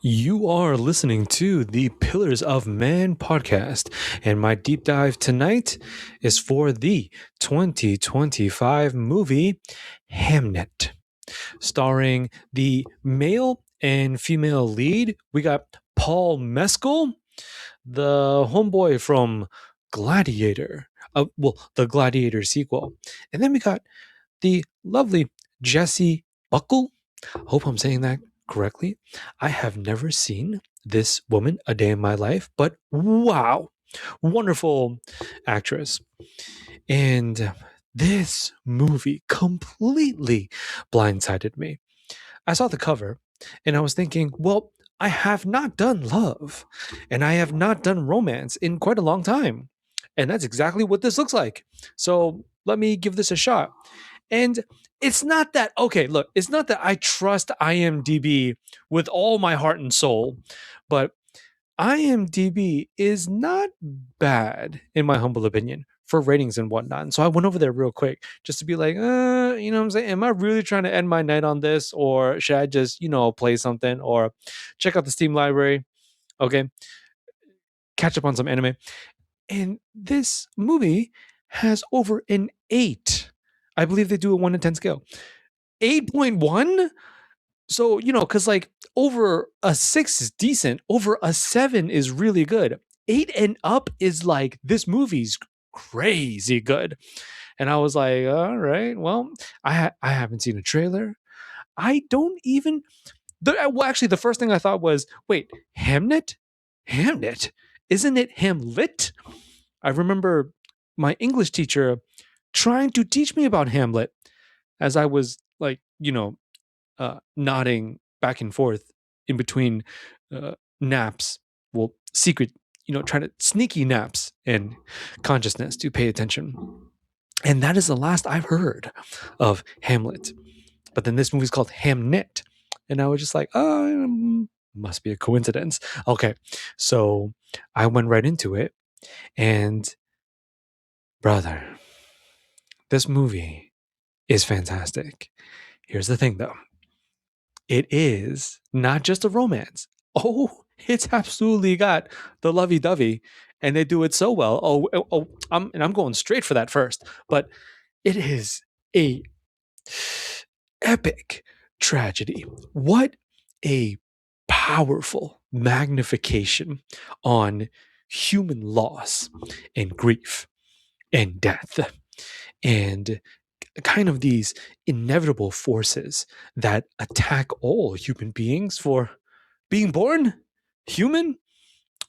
You are listening to the Pillars of Man podcast, and my deep dive tonight is for the 2025 movie Hamnet, starring the male and female lead. We got Paul Mescal, the homeboy from Gladiator, the Gladiator sequel, and then we got the lovely Jessie Buckle. Hope I'm saying that correctly. I have never seen this woman a day in my life, but wow, wonderful actress. And this movie completely blindsided me. I saw the cover and I was thinking, well, I have not done love and I have not done romance in quite a long time. And that's exactly what this looks like. So let me give this a shot. And it's not that, okay, look, it's not that I trust IMDb with all my heart and soul, but IMDb is not bad, in my humble opinion, for ratings and whatnot. And so I went over there real quick just to be like, you know what I'm saying? Am I really trying to end my night on this? Or should I just, play something or check out the Steam library? Okay. Catch up on some anime. And this movie has over an 8. I believe they do a 1 to 10 scale. 8.1? So, because like over a 6 is decent, over a 7 is really good. 8 and up is like, this movie's crazy good. And I was like, all right, well, I haven't seen a trailer. I don't even. Actually, the first thing I thought was, wait, Hamnet? Hamnet? Isn't it Hamlet? I remember my English teacher trying to teach me about Hamlet as I was like, nodding back and forth in between naps. Well, secret, trying to sneaky naps and consciousness to pay attention. And that is the last I've heard of Hamlet. But then this movie's called Hamnet. And I was just like, oh, must be a coincidence. Okay. So I went right into it. And brother, this movie is fantastic. Here's the thing though. It is not just a romance. Oh, it's absolutely got the lovey-dovey, and they do it so well. I'm going straight for that first, but it is a epic tragedy. What a powerful magnification on human loss and grief and death and kind of these inevitable forces that attack all human beings for being born human.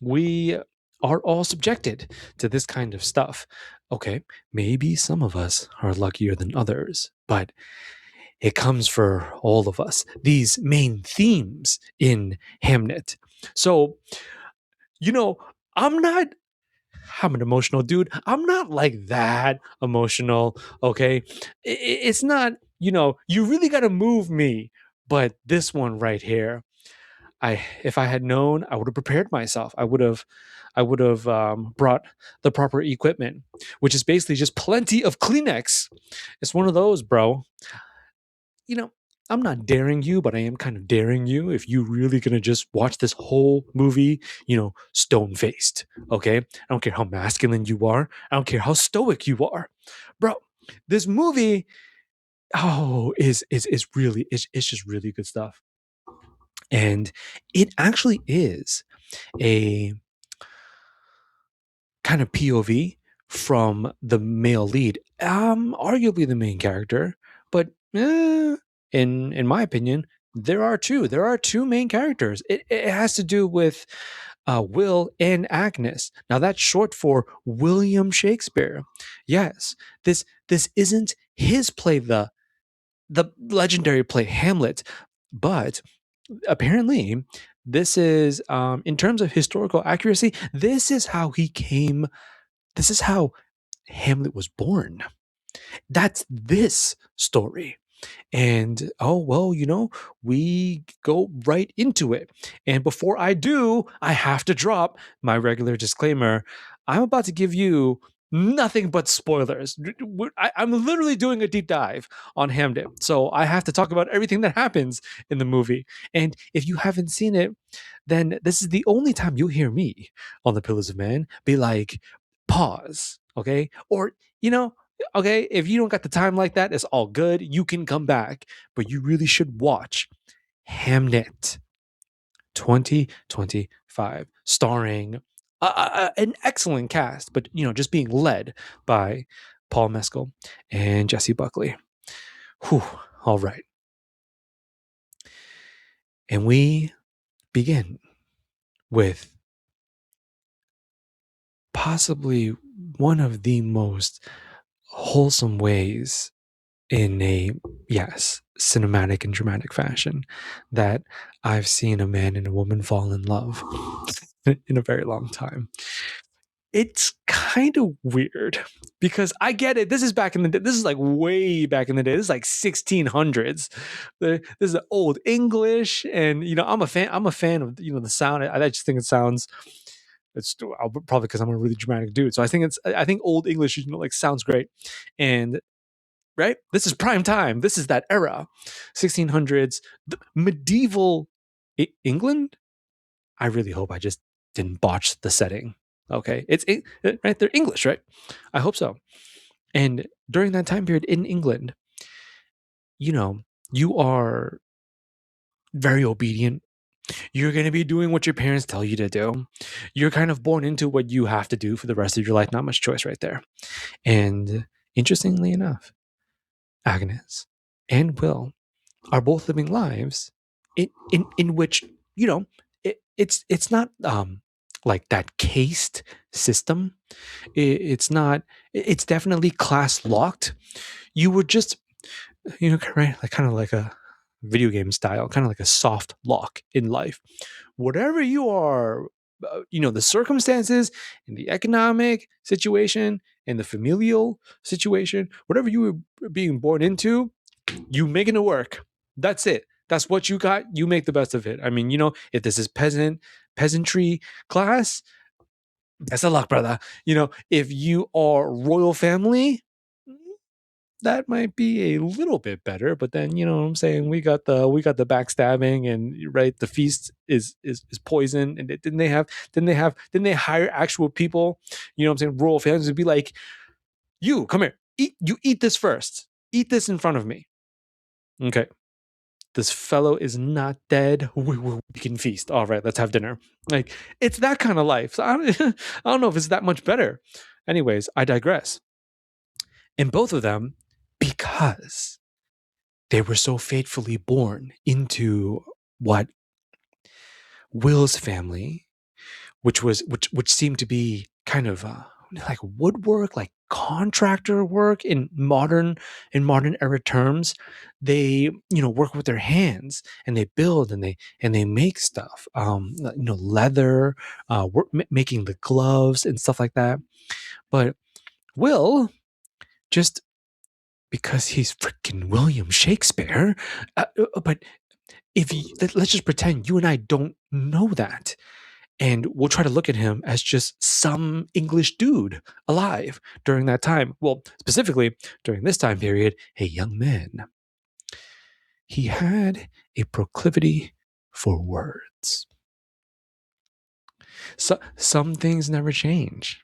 We are all subjected to this kind of stuff. Okay, maybe some of us are luckier than others, but it comes for all of us. These main themes in Hamnet. So, you know, I'm not I'm an emotional dude. I'm not like that emotional. Okay. It's not, you really got to move me. But this one right here, if I had known, I would have prepared myself. I would have brought the proper equipment, which is basically just plenty of Kleenex. It's one of those, bro. You know, I'm not daring you, but I am kind of daring you if you really gonna just watch this whole movie, stone faced. Okay. I don't care how masculine you are. I don't care how stoic you are. Bro, this movie, is really it's just really good stuff. And it actually is a kind of POV from the male lead, arguably the main character, but in my opinion, there are two main characters. It has to do with Will and Agnes. Now that's short for William Shakespeare. Yes, this isn't his play, the legendary play Hamlet, but apparently this is, in terms of historical accuracy, this is how Hamlet was born. That's this story. And oh, well, we go right into it. And before I do, I have to drop my regular disclaimer. I'm about to give you nothing but spoilers. I'm literally doing a deep dive on Hamnet, so I have to talk about everything that happens in the movie. And if you haven't seen it, then this is the only time you'll hear me on the Pillars of Man be like, pause, okay? Or, okay, if you don't got the time like that, it's all good. You can come back, but you really should watch Hamnet 2025, starring an excellent cast, but just being led by Paul Mescal and Jesse Buckley. Whew, all right. And we begin with possibly one of the most wholesome ways in a, yes, cinematic and dramatic fashion that I've seen a man and a woman fall in love in a very long time. It's kind of weird because I get it. This is back in the day. This is like way back in the day. This is like 1600s. This is old English, and I'm a fan. I'm a fan of the sound. I just think it sounds. It's probably because I'm a really dramatic dude. So I think old English like sounds great, and right. This is prime time. This is that era, 1600s, medieval England. I really hope I just didn't botch the setting. Okay, it's right. They're English, right? I hope so. And during that time period in England, you are very obedient. You're going to be doing what your parents tell you to do. You're kind of born into what you have to do for the rest of your life. Not much choice right there. And interestingly enough, Agnes and Will are both living lives in which it's not like that caste system. It's not. It's definitely class locked. You were just right, like kind of like a video game style, kind of like a soft lock in life. Whatever you are, the circumstances and the economic situation and the familial situation, whatever you were being born into, you making it work. That's it. That's what you got. You make the best of it. I mean, if this is peasantry class, best of luck, brother. If you are royal family, that might be a little bit better. But then, what I'm saying, we got the backstabbing, and right, the feast is poison. And didn't they hire actual people? I'm saying, royal families would be like, you come here, eat this first. Eat this in front of me. Okay. This fellow is not dead. We can feast. All right, let's have dinner. Like, it's that kind of life. So I don't know if it's that much better. Anyways, I digress. And both of them, because they were so fatefully born into what Will's family, which seemed to be kind of like woodwork, like contractor work in modern era terms. They work with their hands, and they build, and they make stuff. Leather, making the gloves and stuff like that. But Will, just because he's freaking William Shakespeare, but let's just pretend you and I don't know that. And we'll try to look at him as just some English dude alive during that time. Well, specifically during this time period, a young man. He had a proclivity for words. So some things never change.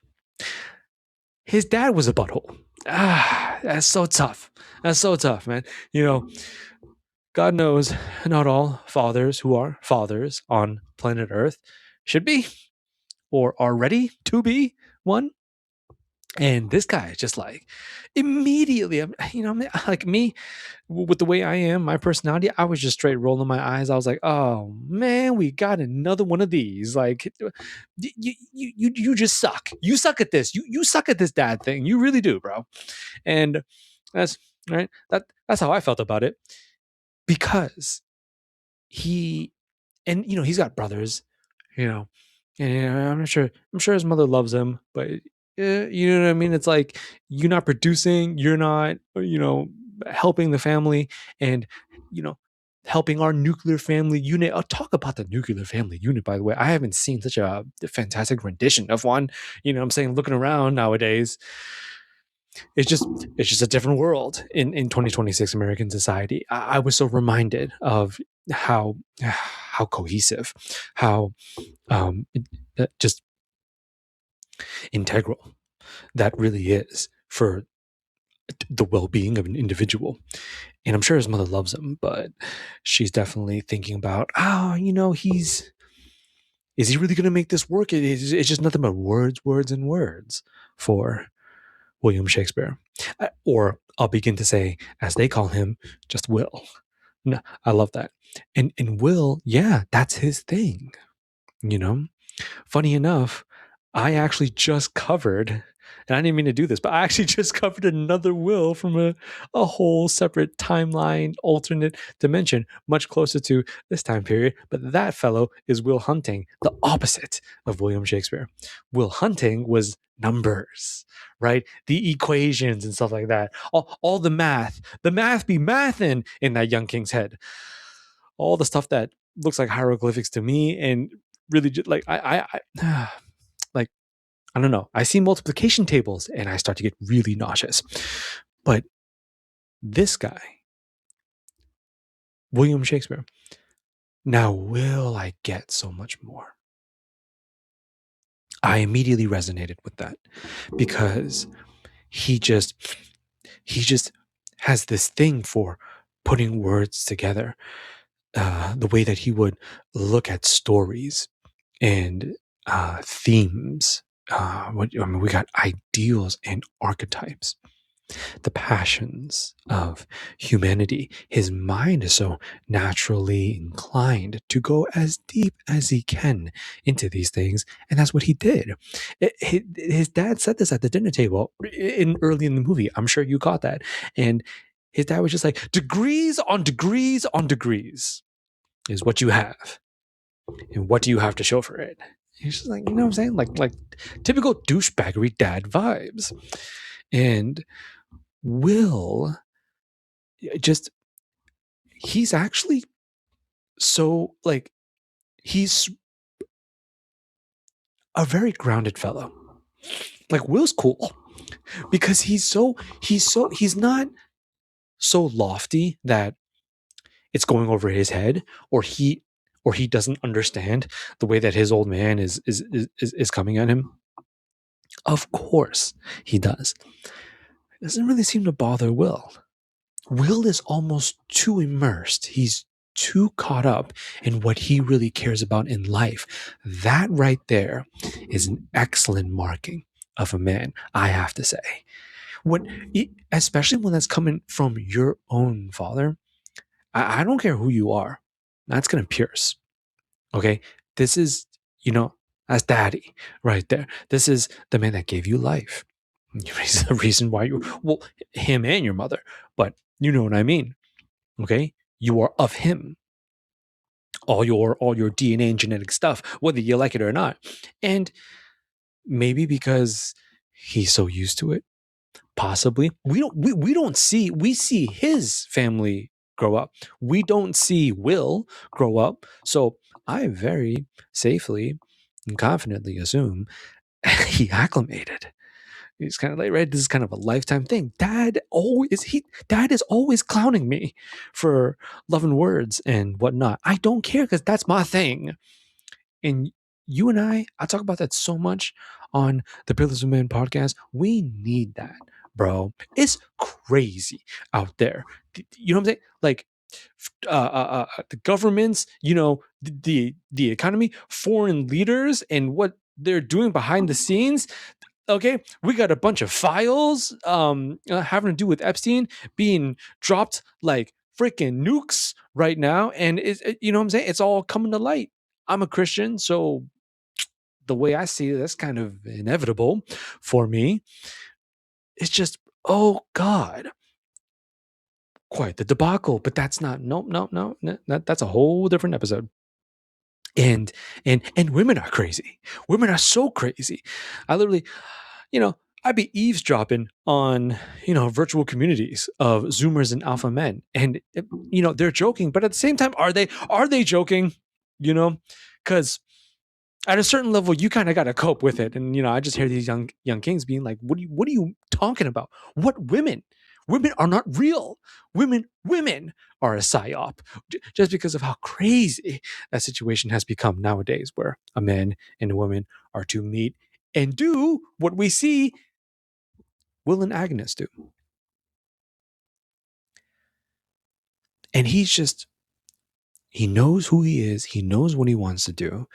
His dad was a butthole. That's so tough. That's so tough, man. God knows not all fathers who are fathers on planet Earth should be or are ready to be one. And this guy is just like immediately, like me with the way I am, my personality, I was just straight rolling my eyes. I was like, oh man, we got another one of these. Like, you just suck. You suck at this. You suck at this dad thing. You really do, bro. And that's right. That's how I felt about it, because he, and he's got brothers, and I'm sure his mother loves him, but you know what I mean? It's like, you're not producing, you're not, helping the family. And, you know, helping our nuclear family unit. I'll talk about the nuclear family unit, by the way. I haven't seen such a fantastic rendition of one. You know what I'm saying? Looking around nowadays, it's just it's just a different world in 2026 American society. I was so reminded of how cohesive, how just integral that really is for the well-being of an individual. And I'm sure his mother loves him, but she's definitely thinking about, is he really going to make this work? It's just nothing but words, words, and words for William Shakespeare. Or I'll begin to say, as they call him, just Will. No, I love that. And Will, yeah, that's his thing. You know, funny enough, I actually just covered, and I didn't mean to do this, but I actually just covered another Will from a whole separate timeline, alternate dimension, much closer to this time period. But that fellow is Will Hunting, the opposite of William Shakespeare. Will Hunting was numbers, right? The equations and stuff like that. All the math be mathin' in that young king's head. All the stuff that looks like hieroglyphics to me, and really just like I like I don't know. I see multiplication tables and I start to get really nauseous. But this guy, William Shakespeare, now will I get so much more? I immediately resonated with that because he just has this thing for putting words together. The way that he would look at stories and themes. We got ideals and archetypes, the passions of humanity. His mind is so naturally inclined to go as deep as he can into these things, and that's what he did. His dad said this at the dinner table early in the movie. I'm sure you caught that, and his dad was just like, degrees on degrees on degrees is what you have, and what do you have to show for it? He's just like, you know what I'm saying? Like typical douchebaggery dad vibes. And Will just, he's actually so like, he's a very grounded fellow. Like Will's cool because he's not so lofty that it's going over his head, or he doesn't understand the way that his old man is coming at him. Of course he does. It doesn't really seem to bother Will. Will is almost too immersed. He's too caught up in what he really cares about in life. That right there is an excellent marking of a man, I have to say. Especially when that's coming from your own father. I don't care who you are. That's going to pierce. Okay. This is, that's daddy right there. This is the man that gave you life. He's the reason why him and your mother, but you know what I mean. Okay. You are of him. All your DNA and genetic stuff, whether you like it or not. And maybe because he's so used to it, possibly. We see his family grow up. We don't see Will grow up. So I very safely and confidently assume he acclimated. He's kind of like, right, this is kind of a lifetime thing. Dad is always clowning me for loving words and whatnot. I don't care because that's my thing. And you and I talk about that so much on the Pillars of Men podcast. We need that, bro. It's crazy out there. You know what I'm saying? Like, the governments, the economy, foreign leaders, and what they're doing behind the scenes. Okay, we got a bunch of files having to do with Epstein being dropped like freaking nukes right now, and you know what I'm saying? It's all coming to light. I'm a Christian, so the way I see it, that's kind of inevitable for me. It's just, oh God, quite the debacle. But that's not. No. That's a whole different episode. And women are crazy. Women are so crazy. I literally, I'd be eavesdropping on, virtual communities of Zoomers and alpha men, and they're joking, but at the same time, are they joking? You know, because at a certain level, you kind of got to cope with it. And I just hear these young kings being like, "What are you talking about? What women? Women are not real. Women are a psyop." Just because of how crazy that situation has become nowadays, where a man and a woman are to meet and do what we see Will and Agnes do. And he knows who he is, he knows what he wants to do.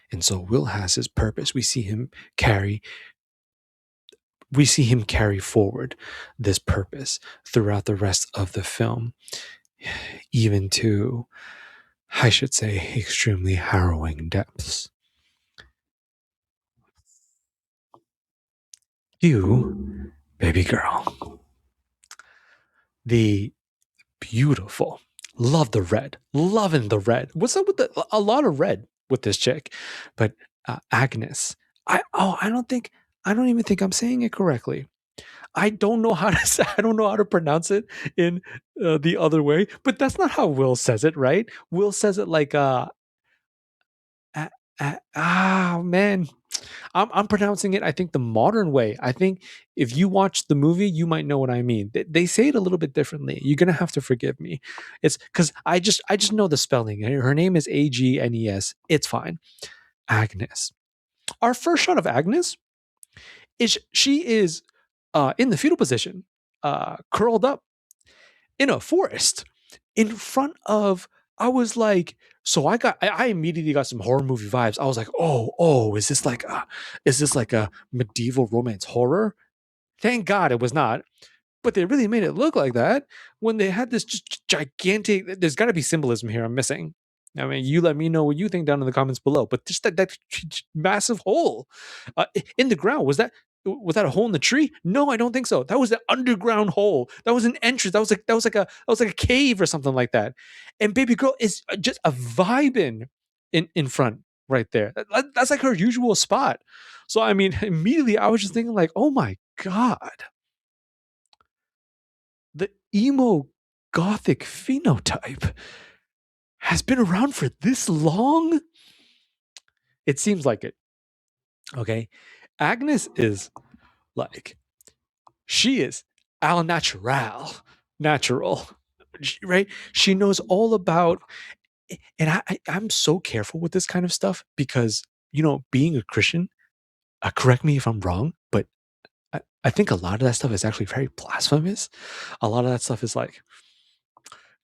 And so Will has his purpose. Carry we see him carry forward this purpose throughout the rest of the film, even to, I should say, extremely harrowing depths. You, baby girl, the beautiful, love the red, loving the red. What's up with a lot of red with this chick? But Agnes, I don't even think I'm saying it correctly. I don't know how to say, I don't know how to pronounce it in the other way, but that's not how Will says it, right? Will says it like man, I'm pronouncing it, I think, the modern way. I think if you watch the movie, you might know what I mean. They say it a little bit differently. You're gonna have to forgive me. It's because I just know the spelling. Her name is Agnes. It's fine. Agnes. Our first shot of Agnes is she is in the fetal position, curled up in a forest in front of. I was like, so I immediately got some horror movie vibes. I was like, oh, is this like a medieval romance horror? Thank God it was not. But they really made it look like that when they had this just gigantic. There's got to be symbolism here I'm missing. I mean, you let me know what you think down in the comments below. But just that massive hole in the ground, was that a hole in the tree? No, I don't think so. That was an underground hole. That was an entrance. That was like a cave or something like that. And baby girl is just a vibing in front right there. That's like her usual spot. So I mean, immediately I was just thinking like, oh my god, the emo gothic phenotype has been around for this long? It seems like it. Okay. Agnes is like, she is al natural, right? She knows all about, and I'm so careful with this kind of stuff because, being a Christian, correct me if I'm wrong, but I think a lot of that stuff is actually very blasphemous. A lot of that stuff is like,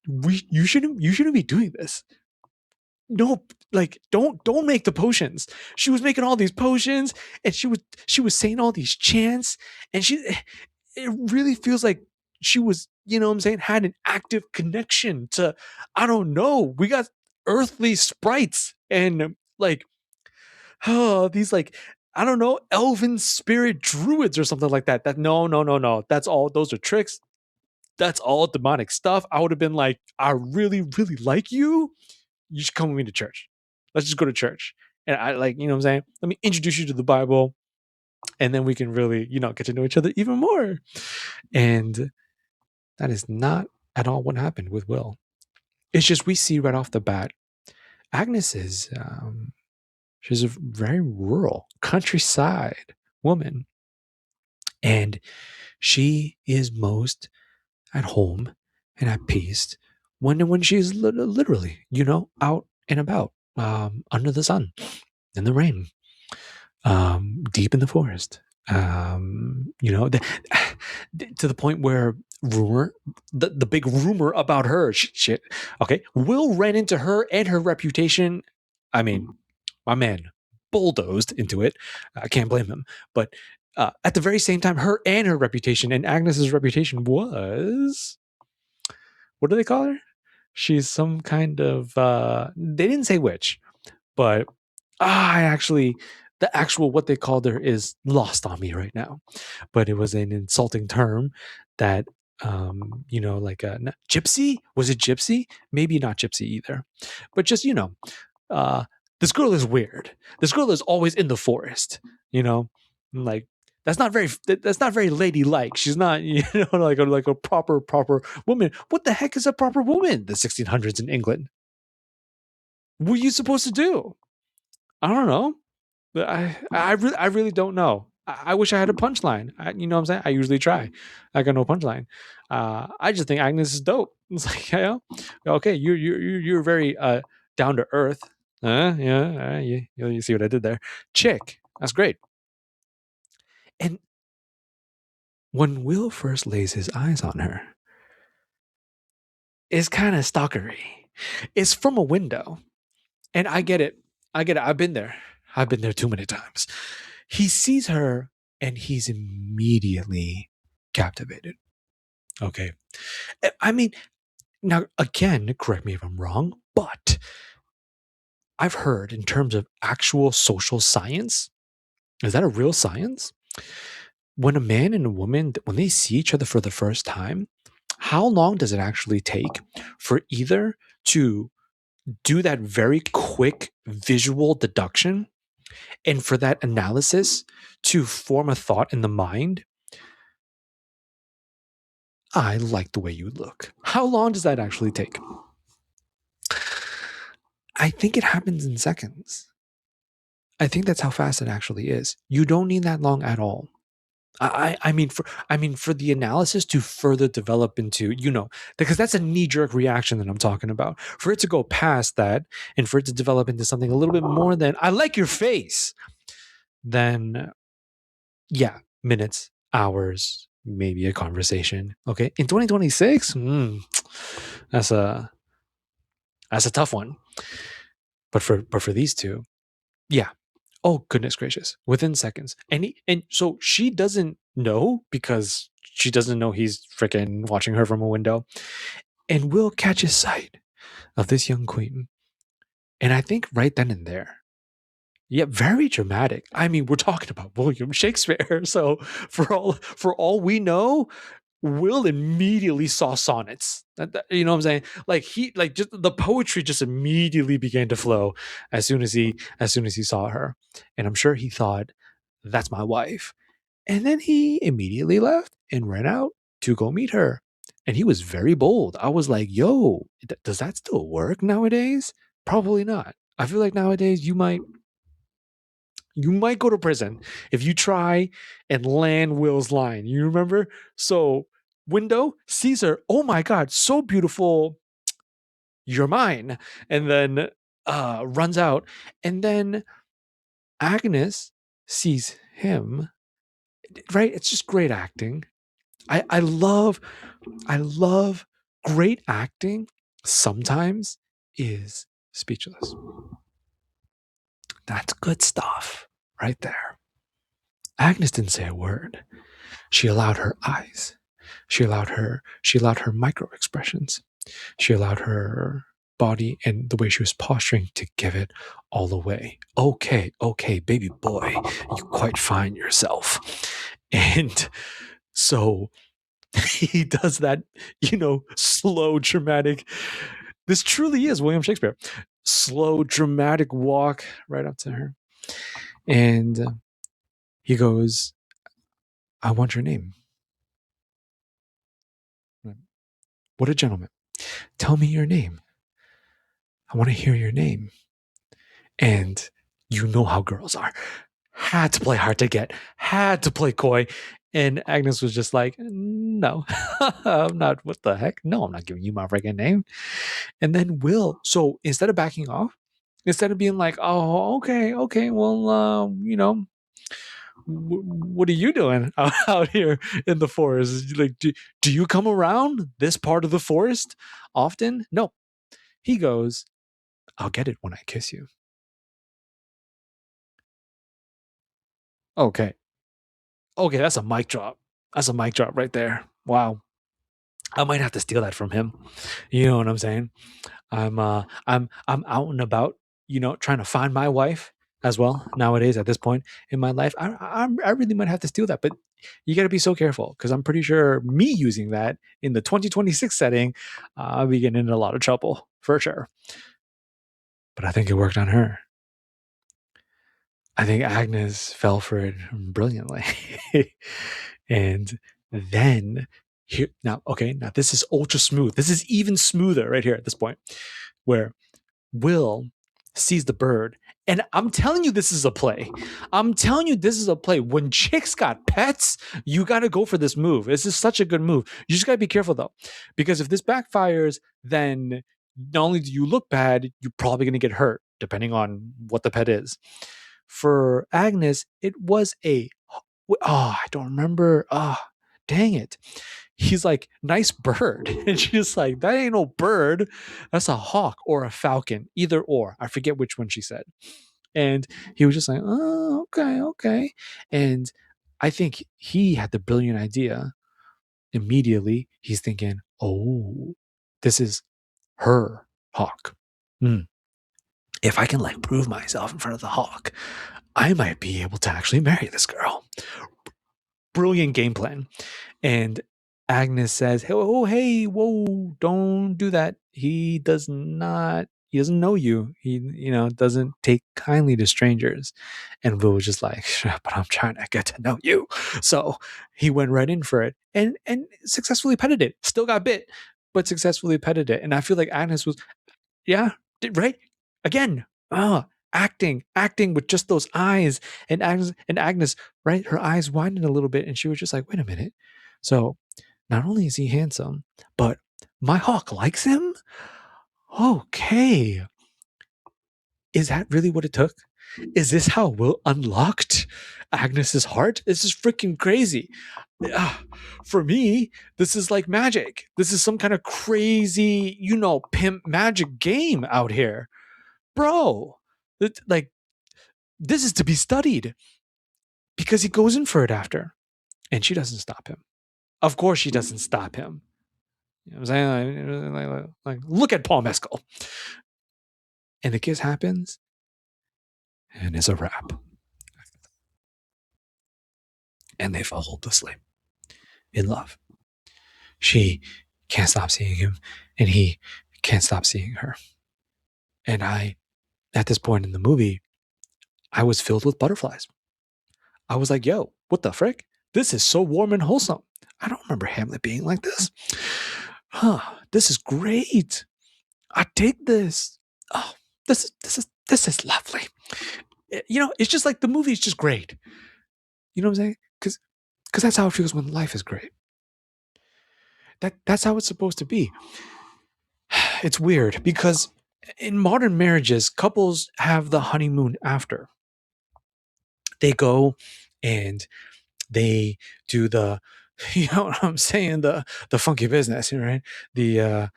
you shouldn't be doing this. No, like don't make the potions. She was making all these potions, and she was saying all these chants, and it really feels like she was, what I'm saying, had an active connection to, I don't know, we got earthly sprites and like, oh, these like, I don't know, elven spirit druids or something like that. That no, no, no, no. That's all, those are tricks. That's all demonic stuff. I would have been like, I really, really like you. You should come with me to church. Let's just go to church. And I like, what I'm saying? Let me introduce you to the Bible. And then we can really, get to know each other even more. And that is not at all what happened with Will. It's just we see right off the bat, Agnes is she's a very rural countryside woman. And she is most at home and at peace when she's literally, out and about, under the sun, in the rain, deep in the forest. To the point where the big rumor about her shit. Okay, Will ran into her and her reputation. I mean, my man bulldozed into it. I can't blame him. But at the very same time, her and her reputation and Agnes's reputation was, what do they call her? She's some kind of they didn't say which, but I actually, the actual what they called her is lost on me right now. But it was an insulting term that, like a gypsy. Was it gypsy? Maybe not gypsy either, but just, uh, this girl is weird. This girl is always in the forest, like That's not very ladylike. She's not, like a proper woman. What the heck is a proper woman? The 1600s in England. What are you supposed to do? I don't know. But I really don't know. I wish I had a punchline. You know what I'm saying? I usually try. I got no punchline. I just think Agnes is dope. It's like, okay, you're very down to earth. Yeah, you see what I did there. Chick, that's great. And when Will first lays his eyes on her, it's kind of stalkery. It's from a window, and I get it. I get it. I've been there. I've been there too many times. He sees her and he's immediately captivated. Okay. I mean, now again, correct me if I'm wrong, but I've heard in terms of actual social science, is that a real science? When a man and a woman, when they see each other for the first time, how long does it actually take for either to do that very quick visual deduction and for that analysis to form a thought in the mind? I like the way you look. How long does that actually take? I think it happens in seconds. I think that's how fast it actually is. You don't need that long at all. I mean for the analysis to further develop into, because that's a knee-jerk reaction that I'm talking about. For it to go past that and for it to develop into something a little bit more than I like your face, then yeah, minutes, hours, maybe a conversation. Okay. In 2026, that's a tough one. But for these two, yeah. Oh goodness gracious! Within seconds, and so she doesn't know because she doesn't know he's freaking watching her from a window, and Will catches sight of this young queen, and I think right then and there, yeah, very dramatic. I mean, we're talking about William Shakespeare, so for all we know, Will immediately saw sonnets. You know what I'm saying? Like just the poetry just immediately began to flow as soon as he saw her, and I'm sure he thought, "That's my wife." And then he immediately left and ran out to go meet her, and he was very bold. I was like, "Yo, does that still work nowadays?" Probably not. I feel like nowadays you might go to prison if you try and land Will's line. You remember? So, window sees her. Oh my God, so beautiful. You're mine. And then runs out. And then Agnes sees him. Right? It's just great acting. I love great acting. Sometimes is speechless. That's good stuff right there. Agnes didn't say a word. She allowed her eyes. She allowed her micro expressions. She allowed her body and the way she was posturing to give it all away. Okay, baby boy, you quite fine yourself. And so he does that, slow, dramatic. This truly is William Shakespeare. Slow, dramatic walk right up to her. And he goes, I want your name. What a gentleman. Tell me your name. I want to hear your name. And you know how girls are. Had to play hard to get, had to play coy. And Agnes was just like, no, I'm not. What the heck? No, I'm not giving you my freaking name. And then Will, so instead of backing off, instead of being like, oh, okay, well, what are you doing out here in the forest? Like, do you come around this part of the forest often? No. He goes, I'll get it when I kiss you. Okay. Okay, that's a mic drop. That's a mic drop right there. Wow. I might have to steal that from him. You know what I'm saying? I'm out and about, trying to find my wife as well nowadays at this point in my life. I really might have to steal that, but you got to be so careful because I'm pretty sure me using that in the 2026 setting, I'll be getting in a lot of trouble for sure. But I think it worked on her. I think Agnes fell for it brilliantly. And then here now, okay, now this is ultra smooth. This is even smoother right here at this point, where Will sees the bird. And I'm telling you, this is a play. I'm telling you, this is a play. When chicks got pets, you got to go for this move. This is such a good move. You just got to be careful, though, because if this backfires, then not only do you look bad, you're probably going to get hurt, depending on what the pet is. For Agnes, it was I don't remember. Dang it. He's like, nice bird. And she's like, that ain't no bird. That's a hawk or a falcon, either or. I forget which one she said. And he was just like, oh, okay, okay. And I think he had the brilliant idea. Immediately, he's thinking, oh, this is her hawk. If I can like prove myself in front of the hawk, I might be able to actually marry this girl. Brilliant game plan. And Agnes says, oh, hey, whoa, don't do that. He doesn't know you. He, doesn't take kindly to strangers. And Will was just like, but I'm trying to get to know you. So he went right in for it and successfully petted it. Still got bit, but successfully petted it. And I feel like Agnes was, yeah, right? Again, acting with just those eyes. And Agnes, right? Her eyes widened a little bit and she was just like, wait a minute. So not only is he handsome, but my hawk likes him? Okay. Is that really what it took? Is this how Will unlocked Agnes's heart? This is freaking crazy. For me, this is like magic. This is some kind of crazy, pimp magic game out here. Bro, like, this is to be studied because he goes in for it after and she doesn't stop him. Of course, she doesn't stop him. You know what I'm saying? Like, look at Paul Mescal. And the kiss happens and it's a wrap. And they fall hopelessly in love. She can't stop seeing him and he can't stop seeing her. And at this point in the movie, I was filled with butterflies. I was like, yo, what the frick? This is so warm and wholesome. I don't remember Hamlet being like this. This is great. I dig this. Oh, this is lovely. It's just like the movie is just great. You know what I'm saying? Because that's how it feels when life is great. That's how it's supposed to be. It's weird because in modern marriages, couples have the honeymoon after. They go and they do the, you know what I'm saying, the funky business, right? The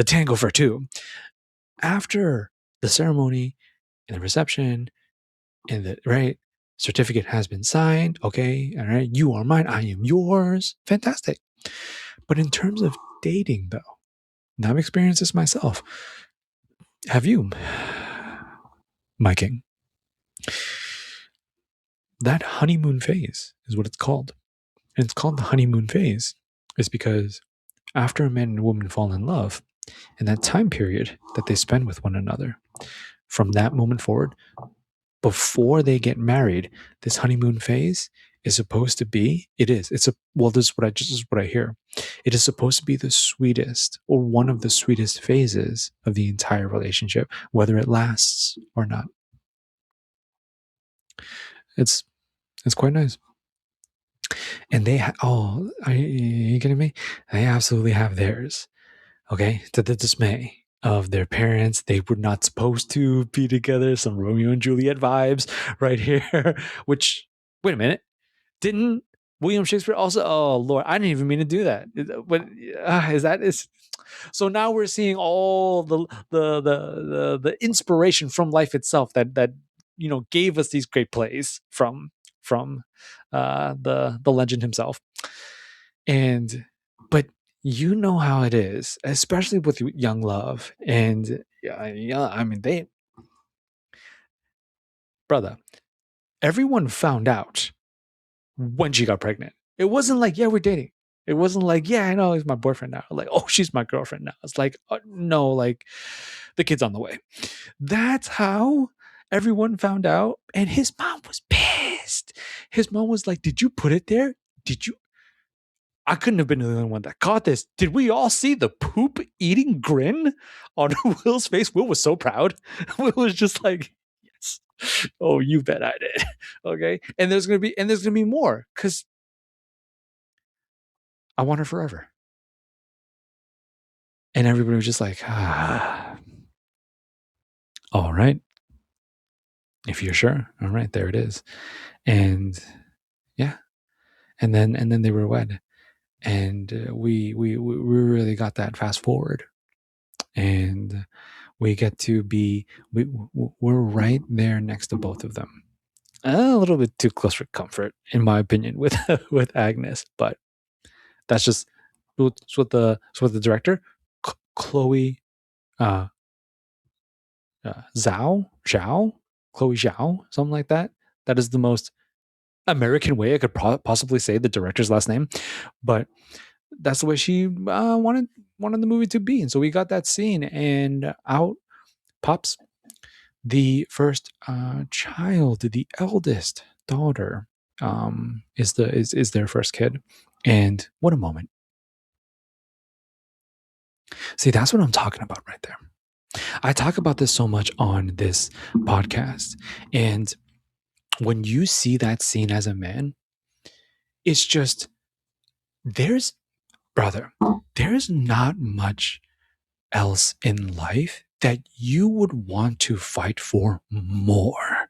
tango for two. After the ceremony and the reception and the right certificate has been signed, okay, all right, you are mine, I am yours, fantastic. But in terms of dating, though, and I've experienced this myself. Have you, my king? That honeymoon phase is what it's called. And it's called the honeymoon phase is because after a man and a woman fall in love, and that time period that they spend with one another, from that moment forward, before they get married, this honeymoon phase is supposed to be, this is what I hear. It is supposed to be the sweetest or one of the sweetest phases of the entire relationship, whether it lasts or not. It's quite nice. And are you kidding me? They absolutely have theirs. Okay, to the dismay of their parents. They were not supposed to be together. Some Romeo and Juliet vibes right here. Which, wait a minute, didn't William Shakespeare also? Oh Lord, I didn't even mean to do that. But is so now we're seeing all the inspiration from life itself that gave us these great plays from the legend himself. And but you know how it is, especially with young love. And I mean, brother, everyone found out when she got pregnant. It wasn't like, yeah, we're dating. It wasn't like, yeah, I know he's my boyfriend now. Like, oh, she's my girlfriend now. It's like, no, like the kid's on the way. That's how Everyone found out, and his mom was pissed. His mom was like, "Did you put it there? Did you?" I couldn't have been the only one that caught this. Did we all see the poop eating grin on Will's face? Will was so proud. Will was just like, "Yes, oh, you bet I did." Okay, and there's gonna be more because I want her forever. And everybody was just like, all right, if you're sure, all right, there it is. And yeah, and then they were wed, and we really got that fast forward, and we get to be we're right there next to both of them. A little bit too close for comfort, in my opinion, with with Agnes, but that's just it's what the director Chloe uh, Zhao, Chloe Zhao, something like that. That is the most American way I could possibly say the director's last name, but that's the way she wanted the movie to be, and so we got that scene, and out pops the first child, the eldest daughter, is their first kid, and what a moment! See, that's what I'm talking about right there. I talk about this so much on this podcast, and when you see that scene as a man, it's just there's brother, there's not much else in life that you would want to fight for more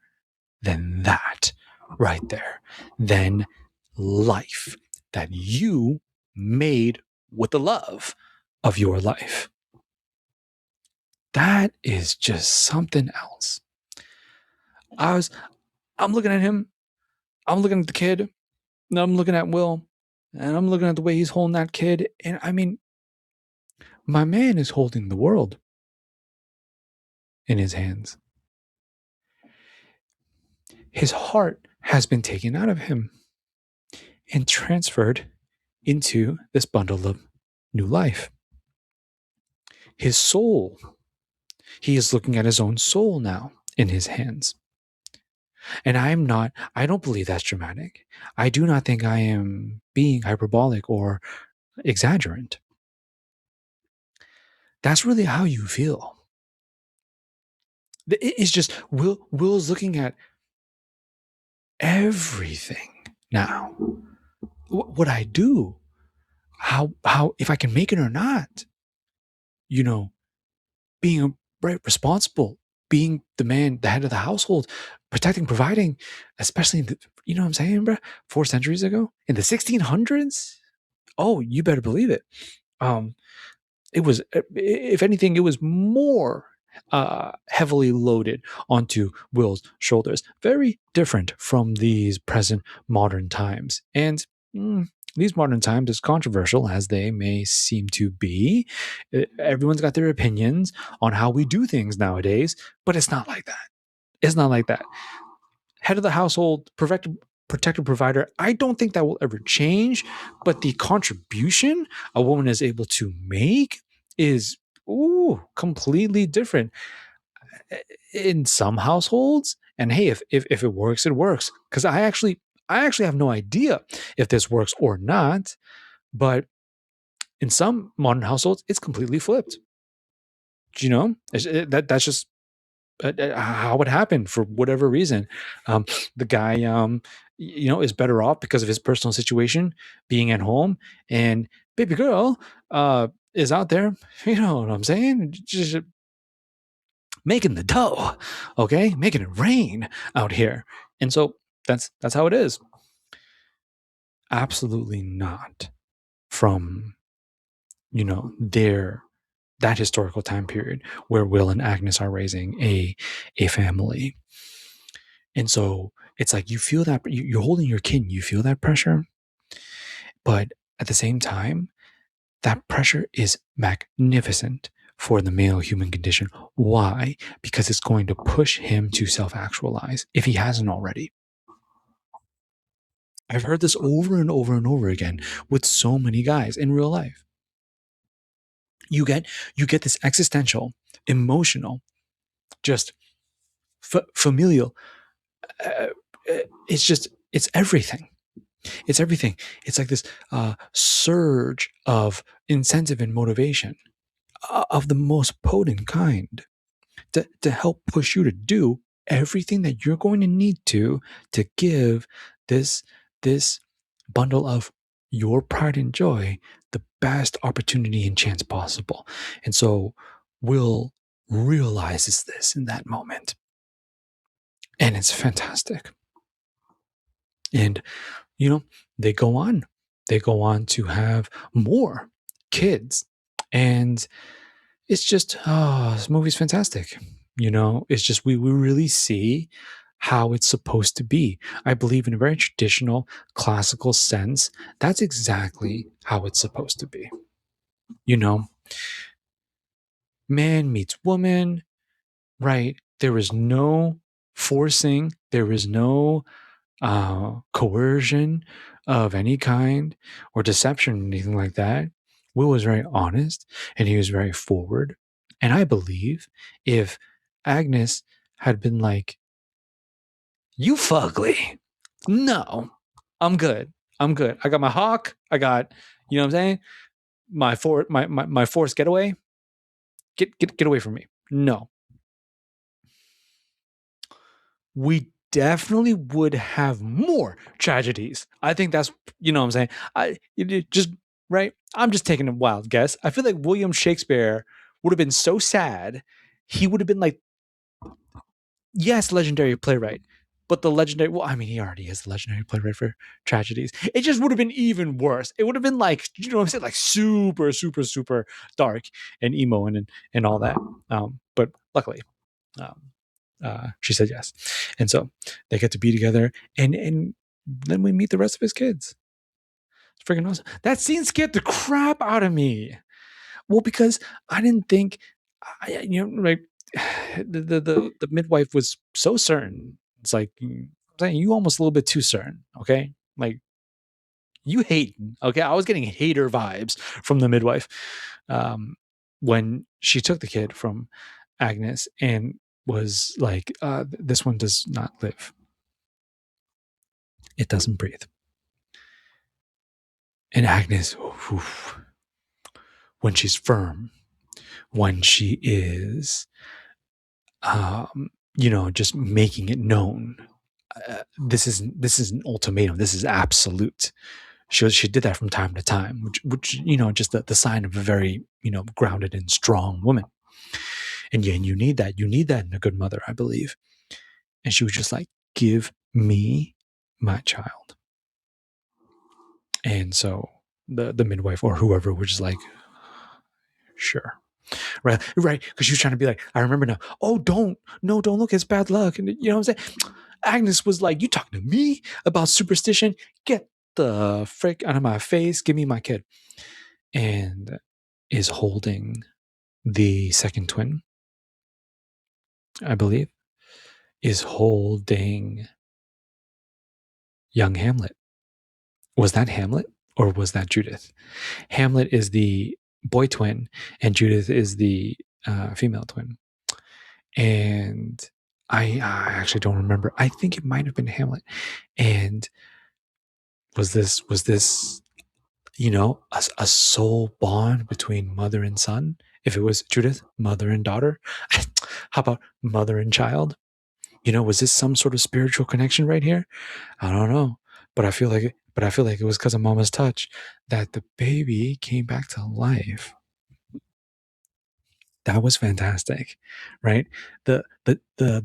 than that right there, than life that you made with the love of your life. That is just something else. I'm looking at him, I'm looking at the kid, and I'm looking at Will, and I'm looking at the way he's holding that kid, and I mean, my man is holding the world in his hands. His heart has been taken out of him and transferred into this bundle of new life. His soul, he is looking at his own soul now in his hands. And I don't believe that's dramatic. I do not think I am being hyperbolic or exaggerant. That's really how you feel. It's just Will's looking at everything now. What I do, how if I can make it or not. You know, being right responsible, being the man, the head of the household, protecting, providing, especially in the, you know what I'm saying, bro? 4 centuries ago, in the 1600s. Oh, you better believe it. Um, it was, if anything, it was more heavily loaded onto Will's shoulders. Very different from these present modern times. And these modern times, as controversial as they may seem to be, everyone's got their opinions on how we do things nowadays, but it's not like that. It's not like that. Head of the household, protector, provider, I don't think that will ever change, but the contribution a woman is able to make is completely different in some households. And hey, if it works, it works. Because I actually have no idea if this works or not, but in some modern households, it's completely flipped. You know, that's just how it happened for whatever reason. The guy, is better off because of his personal situation, being at home, and baby girl is out there. You know what I'm saying? Just making the dough, okay, making it rain out here, and so that's how it is. Absolutely not from their that historical time period where Will and Agnes are raising a family. And so it's like you feel that you're holding your kid, you feel that pressure, but at the same time, that pressure is magnificent for the male human condition. Why? Because it's going to push him to self-actualize if he hasn't already. I've heard this over and over and over again with so many guys in real life. You get this existential, emotional, just familial. Uh, it's just, it's everything. It's everything. It's like this surge of incentive and motivation of the most potent kind to help push you to do everything that you're going to need to give this this bundle of your pride and joy the best opportunity and chance possible. And so Will realizes this in that moment, and it's fantastic. And you know, they go on. They go on to have more kids. And it's just, oh, this movie's fantastic. It's just, we really see how it's supposed to be. I believe in a very traditional classical sense, that's exactly how it's supposed to be. You know, man meets woman, right? There is no forcing, there is no coercion of any kind or deception or anything like that. Will was very honest and he was very forward. And I believe if Agnes had been like, "You fugly," no, I'm good. I'm good. I got my hawk. I got, you know what I'm saying? My forced getaway. Get away from me. No, we definitely would have more tragedies. I think that's, you know what I'm saying? Just right. I'm just taking a wild guess. I feel like William Shakespeare would have been so sad. He would have been like, yes, legendary playwright, but the legendary, well, I mean, he already is the legendary playwright for tragedies. It just would have been even worse. It would have been like, you know what I'm saying? Like super, super, super dark and emo and all that. But luckily, um, she said yes. And so they get to be together, and then we meet the rest of his kids. It's freaking awesome. That scene scared the crap out of me. Well, because I didn't think, right? The midwife was so certain. It's like, I'm saying, you almost a little bit too certain. Okay, like you hating. Okay, I was getting hater vibes from the midwife when she took the kid from Agnes and was like, this one does not live. It doesn't breathe. And Agnes, oof, when she's firm, when she is, just making it known, this is an ultimatum. This is absolute. She did that from time to time, which just the sign of a very grounded and strong woman. And yeah, and you need that. You need that in a good mother, I believe. And she was just like, give me my child. And so the midwife or whoever was just like, sure. Right. Because she was trying to be like, I remember now. Oh, don't look, it's bad luck. And you know what I'm saying? Agnes was like, you talking to me about superstition? Get the frick out of my face. Give me my kid. And is holding the second twin, I believe, is holding young Hamlet. Was that Hamlet or was that Judith? Hamlet is the boy twin and Judith is the female twin. And I actually don't remember. I think it might have been Hamlet. And was this a soul bond between mother and son? If it was Judith, mother and daughter, how about mother and child? Was this some sort of spiritual connection right here? I don't know, but I feel like it was because of mama's touch that the baby came back to life. That was fantastic, right? The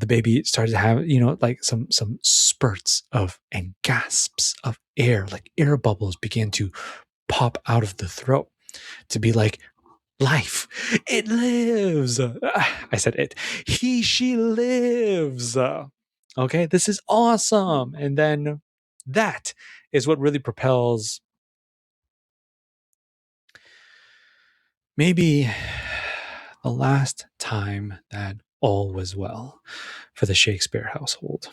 baby started to have like some spurts of and gasps of air, like air bubbles began to pop out of the throat to be like, life, it lives. I said it. She lives. Okay, this is awesome. And then that is what really propels maybe the last time that all was well for the Shakespeare household.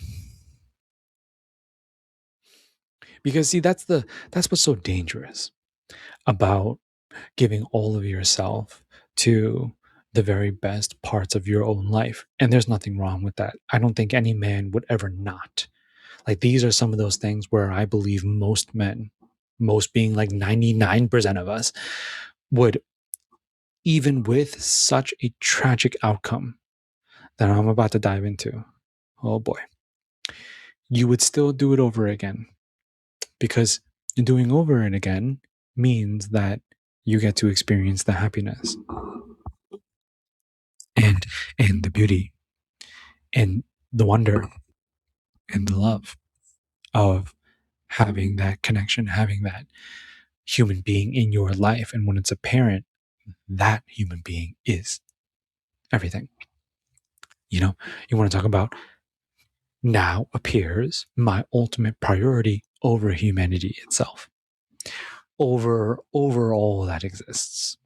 Because see, that's what's so dangerous about giving all of yourself to the very best parts of your own life. And there's nothing wrong with that. I don't think any man would ever not. Like, these are some of those things where I believe most men, most being like 99% of us, would, even with such a tragic outcome that I'm about to dive into, oh boy, you would still do it over again, because doing over and again means that you get to experience the happiness and the beauty and the wonder and the love of having that connection, having that human being in your life. And when it's apparent, that human being is everything. You know, you want to talk about, now appears my ultimate priority over humanity itself, over all that exists,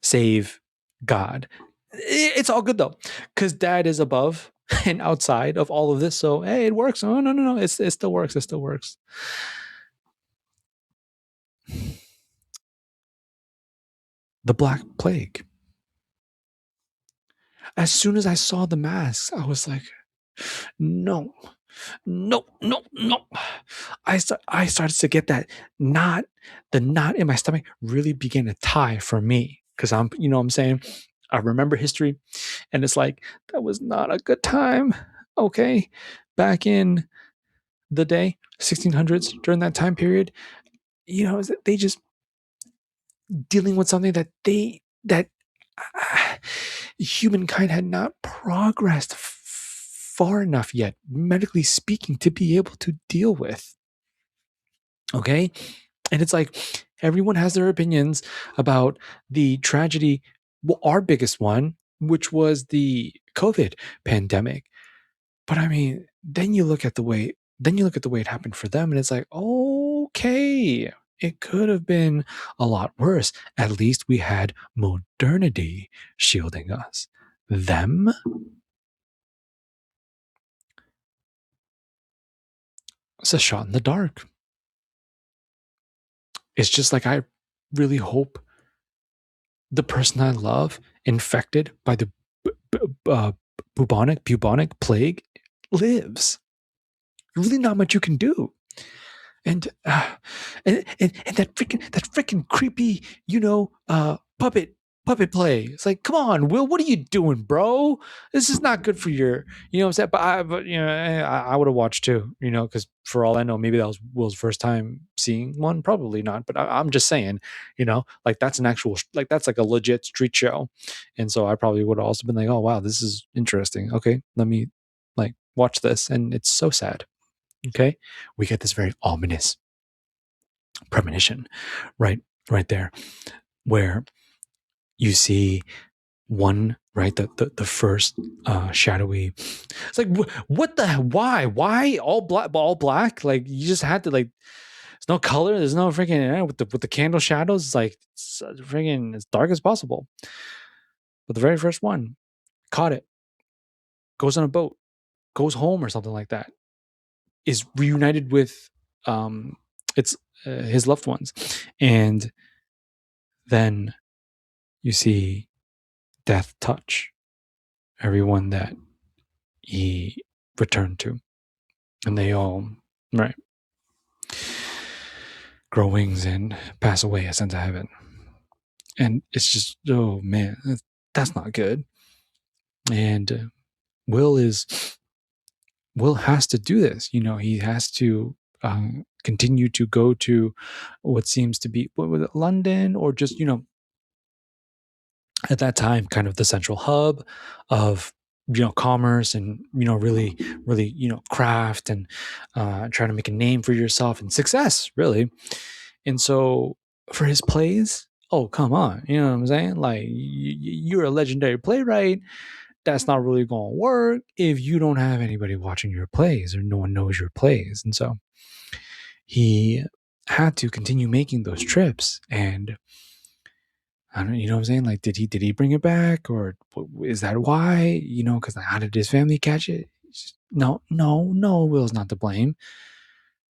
save God. It's all good though, because Dad is above and outside of all of this. So hey, it works. Oh no, it still works. It still works. The Black Plague. As soon as I saw the masks, I was like, no, no. I started to get that knot, the knot in my stomach really began to tie for me, because I'm, you know what I'm saying? I remember history, and it's like, that was not a good time. Okay. Back in the day, 1600s, during that time period, they just dealing with something that uh, humankind had not progressed far enough yet, medically speaking, to be able to deal with. Okay. And it's like, everyone has their opinions about the tragedy, well, our biggest one, which was the COVID pandemic. But I mean, then you look at the way it happened for them, and it's like, okay, it could have been a lot worse. At least we had modernity shielding us. Them, it's a shot in the dark. It's just like, I really hope the person I love infected by the bubonic plague lives. Really, not much you can do. And and that freaking creepy, puppet play. It's like, come on, Will, what are you doing, bro? This is not good for your, what I'm saying. But I would have watched too, because for all I know, maybe that was Will's first time seeing one. Probably not, but I'm just saying, like, that's an actual, like, that's like a legit street show, and so I probably would have also been like, oh wow, this is interesting. Okay, let me like watch this, and it's so sad. Okay, we get this very ominous premonition right there, where you see one, right, the first shadowy. It's like, what the, why all black, like, you just had to, like, there's no color, there's no freaking, with the candle shadows. It's like, it's freaking as dark as possible. But the very first one caught it, goes on a boat, goes home or something like that, is reunited with it's his loved ones. And then you see death touch everyone that he returned to, and they all, right, grow wings and pass away, ascend to heaven. And it's just, oh man, that's not good. And Will has to do this. He has to continue to go to what seems to be, what was it, London, or just, at that time, kind of the central hub of, commerce, and, really, craft, and trying to make a name for yourself and success, really. And so for his plays, oh, come on, you know what I'm saying? Like, you're a legendary playwright. That's not really going to work if you don't have anybody watching your plays, or no one knows your plays. And so he had to continue making those trips. And I don't, you know what I'm saying? Like, did he bring it back, or is that why? Because how did his family catch it? No, Will's not to blame,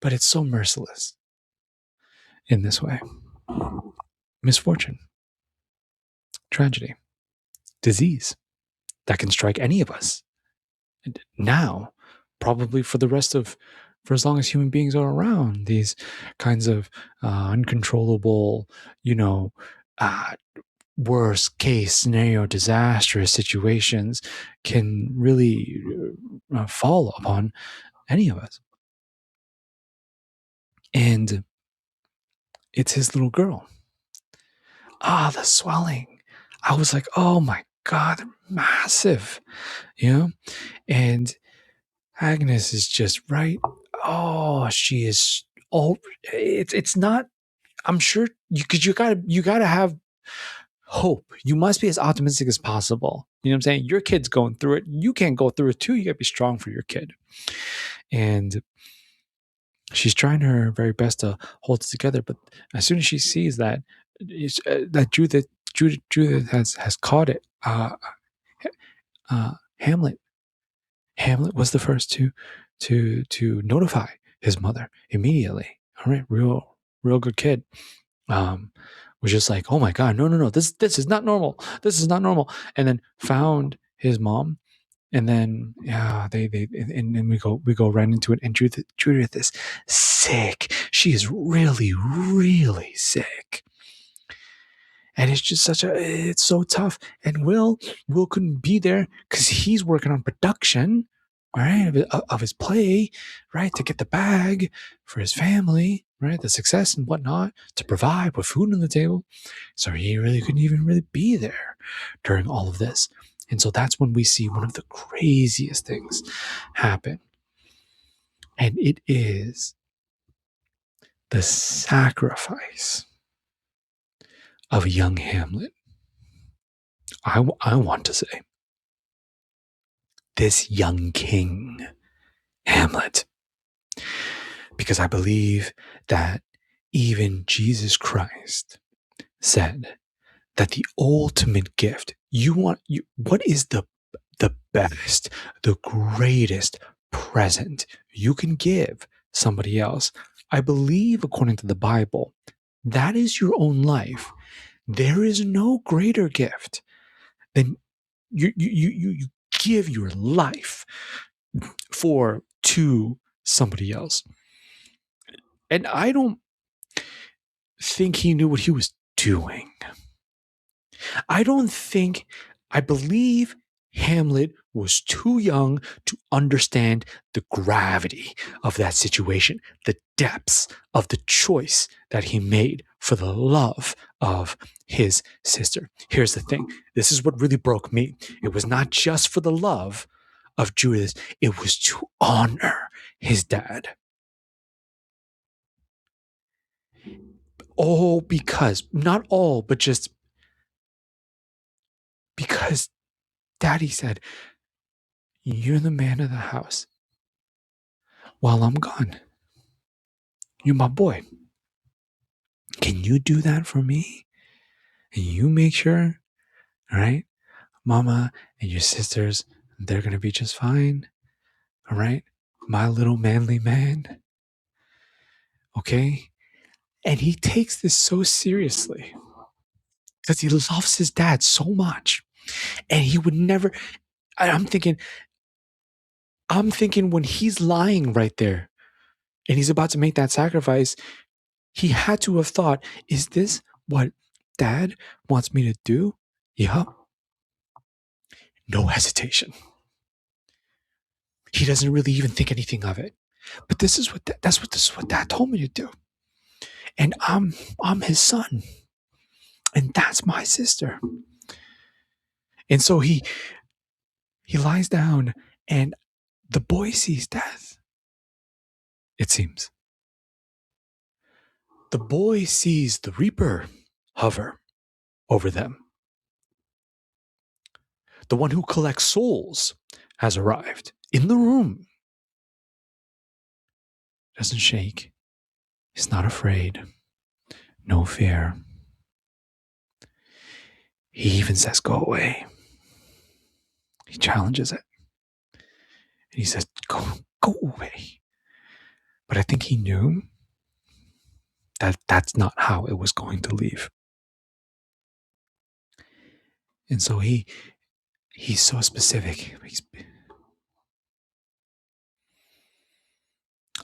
but it's so merciless in this way. Misfortune. tragedy, disease that can strike any of us. And now, probably for as long as human beings are around, these kinds of uncontrollable, you know, uh, worst case scenario, disastrous situations can really fall upon any of us. And it's his little girl. The swelling. I was like, oh my God, they're massive, you know? And Agnes is just right. Oh, she is. Oh, it's not. I'm sure because you gotta have hope. You must be as optimistic as possible. You know what I'm saying? Your kid's going through it. You can't go through it too. You gotta be strong for your kid. And she's trying her very best to hold it together. But as soon as she sees that that Judith has caught it, Hamlet was the first to notify his mother immediately. All right, real good kid. Was just like, oh my God, no, this is not normal. This is not normal. And then found his mom, and then and we go right into it. And Judith is sick. She is really sick. And it's just it's so tough. And Will couldn't be there because he's working on production, right, of his play, right, to get the bag for his family, right, the success and whatnot, to provide, put food on the table. So he really couldn't even really be there during all of this. And so that's when we see one of the craziest things happen. And it is the sacrifice of young Hamlet. I want to say this young king, Hamlet, because I believe that even Jesus Christ said that the ultimate gift, what is the best, the greatest present you can give somebody else? I believe, according to the Bible, that is your own life. There is no greater gift than you give your life to somebody else. And I don't think he knew what he was doing. I believe Hamlet was too young to understand the gravity of that situation, the depths of the choice that he made for the love of his sister. Here's the thing. This is what really broke me. It was not just for the love of Judith. It was to honor his dad. All because, not all, but just because Daddy said, you're the man of the house while I'm gone. You're my boy. Can you do that for me? And you make sure, all right, Mama and your sisters, they're going to be just fine. All right? My little manly man. Okay? And he takes this so seriously because he loves his dad so much. And he would never, I'm thinking when he's lying right there and he's about to make that sacrifice, he had to have thought, is this what Dad wants me to do? Yeah. No hesitation. He doesn't really even think anything of it. But this is what Dad told me to do. And I'm his son. And that's my sister. And so he lies down and the boy sees death. It seems. The boy sees the Reaper hover over them. The one who collects souls has arrived in the room. Doesn't shake. He's not afraid. No fear. He even says, go away. He challenges it. And he says, go away. But I think he knew that that's not how it was going to leave. And so he's so specific.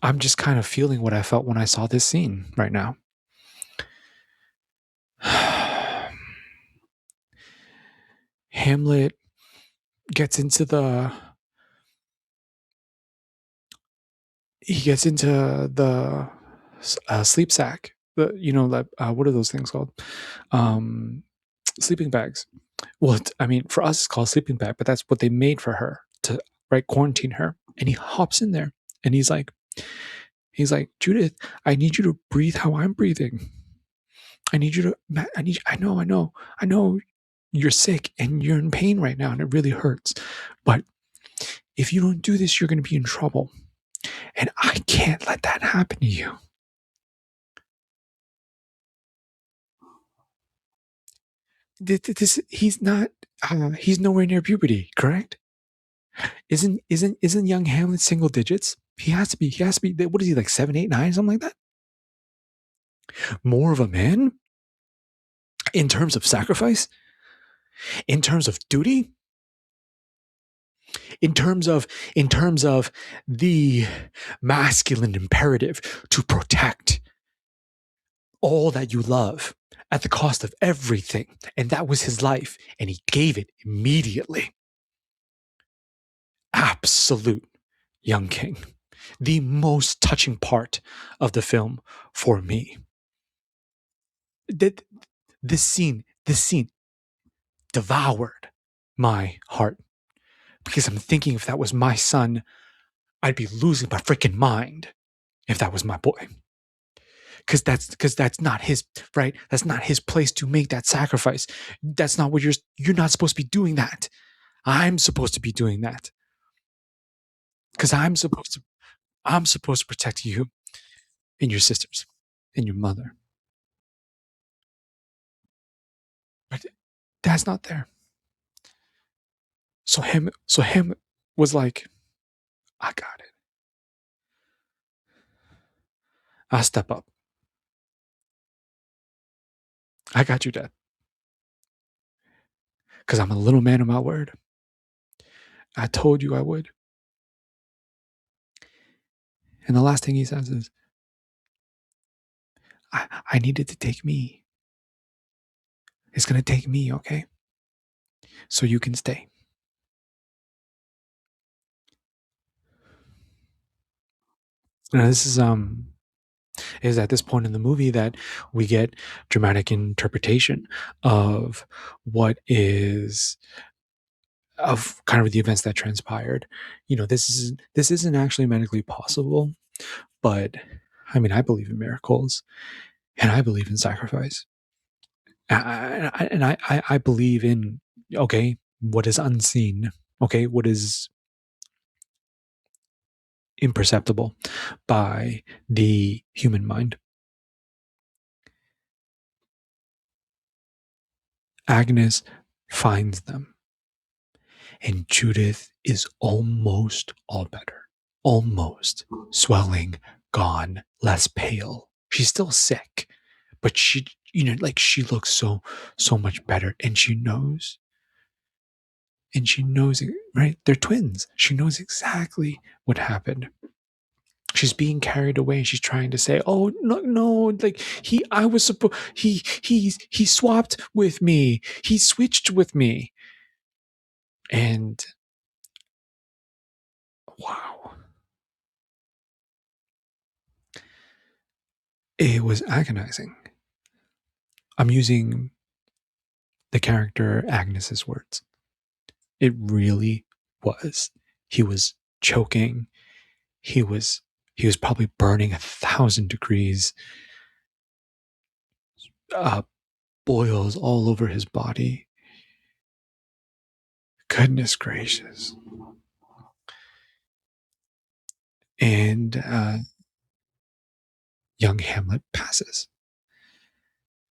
I'm just kind of feeling what I felt when I saw this scene right now. Hamlet gets into the sleep sack. What are those things called? Um, Sleeping bags. Well, I mean, for us, it's called sleeping bag, but that's what they made for her to quarantine her. And he hops in there, and he's like, Judith, I need you to breathe how I'm breathing. I need you to. I know, you're sick and you're in pain right now, and it really hurts. But if you don't do this, you're going to be in trouble, and I can't let that happen to you. He's not. He's nowhere near puberty, correct? Isn't young Hamlet single digits? He has to be. He has to be. What is he, like 7, 8, 9, something like that? More of a man in terms of sacrifice, in terms of duty, in terms of the masculine imperative to protect all that you love at the cost of everything. And that was his life, and he gave it immediately. Absolute young king. The most touching part of the film for me. This scene devoured my heart, because I'm thinking, if that was my son, I'd be losing my freaking mind if that was my boy. Because that's not his, right. That's not his place to make that sacrifice. That's not what you're not supposed to be doing that. I'm supposed to be doing that, because I'm supposed to protect you and your sisters and your mother. But that's not there. So him was like, I got it. I'll step up. I got you, Dad. Because I'm a little man of my word. I told you I would. And the last thing he says is, I needed to take me. It's going to take me, okay? So you can stay. Now, this is at this point in the movie that we get dramatic interpretation of what is, of kind of the events that transpired. This isn't actually medically possible, but I mean, I believe in miracles, and I believe in sacrifice. I believe in, okay, what is unseen, okay, what is imperceptible by the human mind. Agnes finds them, and Judith is almost all better. Almost. Swelling, gone, less pale. She's still sick, but she looks so much better, and she knows, right? They're twins. She knows exactly what happened. She's being carried away, and she's trying to say, oh, no, like he swapped with me. He switched with me. And wow. It was agonizing. I'm using the character Agnes's words. It really was. He was choking. He was probably burning 1,000 degrees. Boils all over his body. Goodness gracious. And young Hamlet passes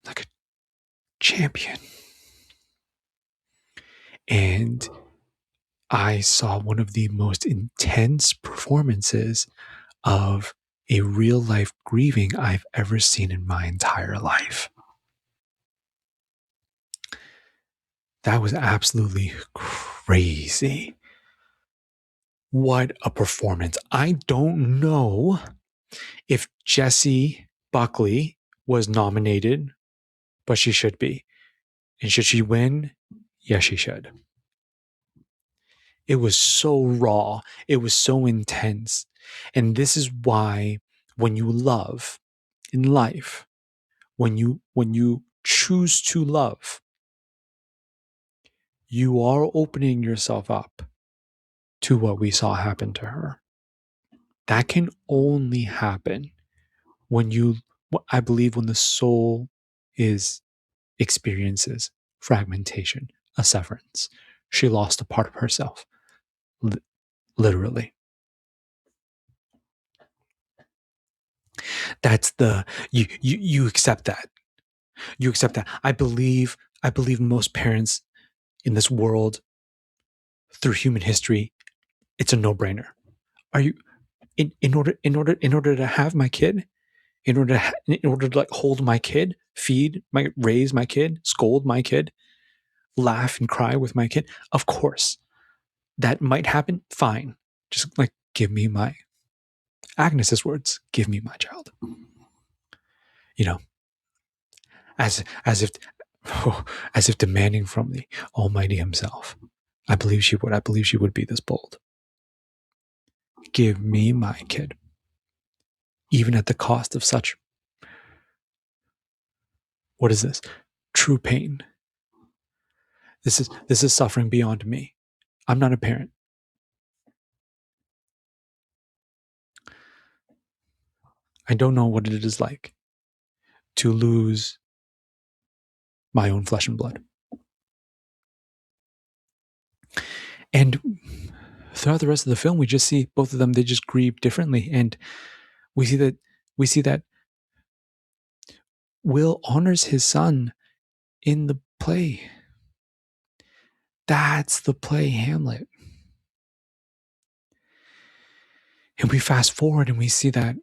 like a champion. And I saw one of the most intense performances of a real life grieving I've ever seen in my entire life. That was absolutely crazy. What a performance. I don't know if Jessie Buckley was nominated, but she should be. And should she win? Yes, she should. It was so raw. It was so intense. And this is why when you love in life, when you choose to love, you are opening yourself up to what we saw happen to her. That can only happen when I believe when the soul is experiences fragmentation, a severance. She lost a part of herself, literally. That's the you accept that. You accept that. I believe most parents in this world through human history, it's a no-brainer. Are you in order to have my kid, in order to like hold my kid, raise my kid, scold my kid, laugh and cry with my kid? Of course. That might happen. Fine. Just like give me my Agnes's words, give me my child. You know, as if as if demanding from the Almighty Himself. I believe she would. I believe she would be this bold. Give me my kid, even at the cost of such. What is this? True pain. This is suffering beyond me. I'm not a parent. I don't know what it is like to lose my own flesh and blood. And throughout the rest of the film, we just see both of them, they just grieve differently. And we see that Will honors his son in the play. That's the play Hamlet. And we fast forward and we see that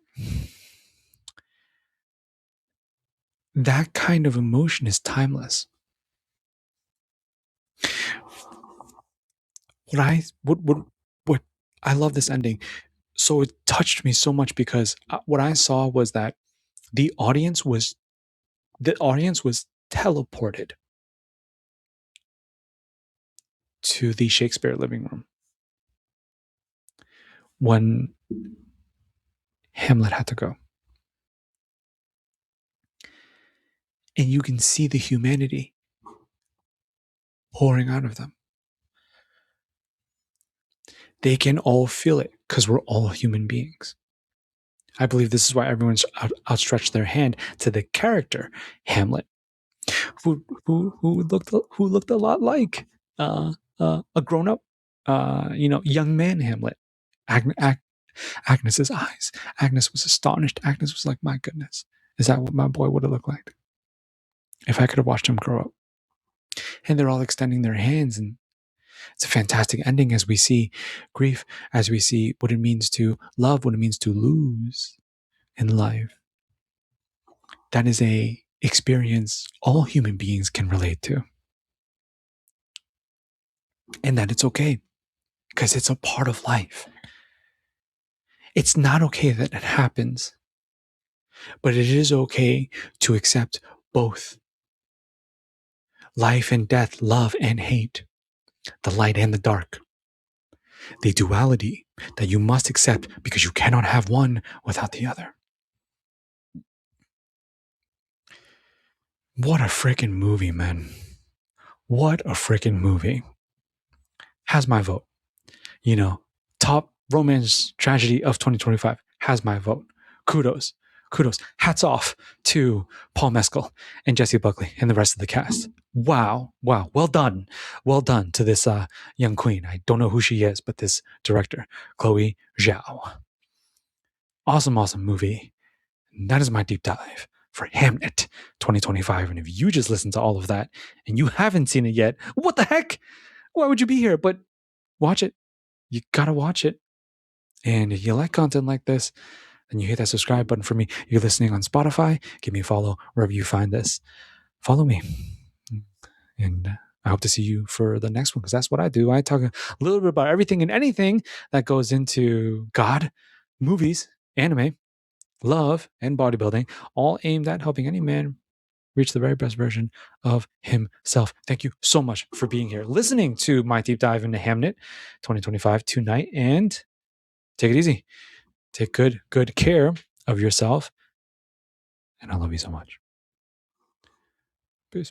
kind of emotion is timeless. What I love this ending. So it touched me so much because what I saw was that the audience was teleported to the Shakespeare living room when Hamlet had to go. And you can see the humanity pouring out of them. They can all feel it because we're all human beings. I believe this is why everyone's outstretched their hand to the character Hamlet, who looked a lot like a grown up, young man Hamlet. Agnes's eyes. Agnes was astonished. Agnes was like, "My goodness, is that what my boy would have looked like if I could have watched him grow up?" And they're all extending their hands, and it's a fantastic ending as we see grief, as we see what it means to love, what it means to lose in life. That is a experience all human beings can relate to. And that it's okay because it's a part of life. It's not okay that it happens, but it is okay to accept both life and death, love and hate, the light and the dark, the duality that you must accept because you cannot have one without the other. What a freaking movie, man. What a freaking movie. Has my vote. Top romance tragedy of 2025 has my vote. Kudos. Hats off to Paul Mescal and Jessie Buckley and the rest of the cast. Wow. Well done to this young queen. I don't know who she is, but this director, Chloe Zhao. Awesome movie. And that is my deep dive for Hamnet 2025. And if you just listened to all of that and you haven't seen it yet, what the heck? Why would you be here? But watch it. You gotta watch it. And if you like content like this, then you hit that subscribe button for me. You're listening on Spotify. Give me a follow wherever you find this. Follow me. And I hope to see you for the next one because that's what I do. I talk a little bit about everything and anything that goes into God, movies, anime, love, and bodybuilding, all aimed at helping any man reach the very best version of himself. Thank you so much for being here, listening to my deep dive into Hamnet 2025 tonight, and take it easy. Take good care of yourself, and I love you so much. Peace.